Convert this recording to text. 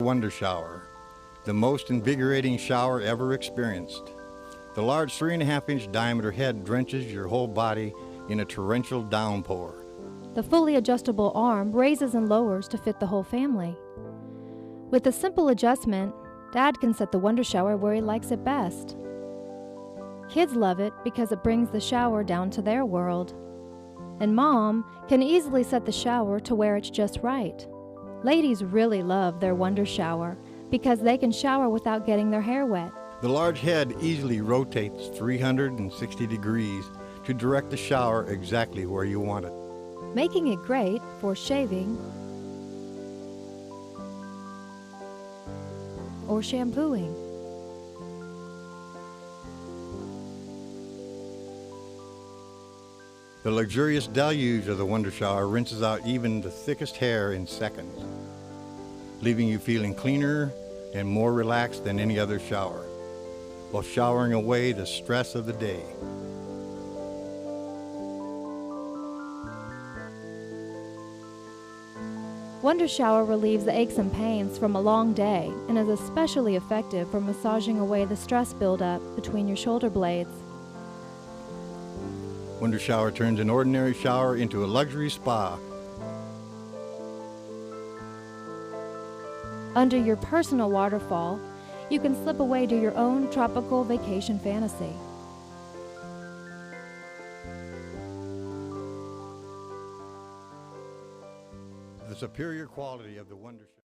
Wonder Shower, the most invigorating shower ever experienced. The large 3.5-inch diameter head drenches your whole body in a torrential downpour. The fully adjustable arm raises and lowers to fit the whole family. With a simple adjustment, Dad can set the Wonder Shower where he likes it best. Kids love it because it brings the shower down to their world. And Mom can easily set the shower to where it's just right. Ladies really love their Wonder Shower because they can shower without getting their hair wet. The large head easily rotates 360 degrees to direct the shower exactly where you want it, making it great for shaving or shampooing. The luxurious deluge of the Wonder Shower rinses out even the thickest hair in seconds, leaving you feeling cleaner and more relaxed than any other shower, while showering away the stress of the day. Wonder Shower relieves the aches and pains from a long day and is especially effective for massaging away the stress buildup between your shoulder blades. Wonder Shower turns an ordinary shower into a luxury spa. Under your personal waterfall, you can slip away to your own tropical vacation fantasy. The superior quality of the Wonder Shower.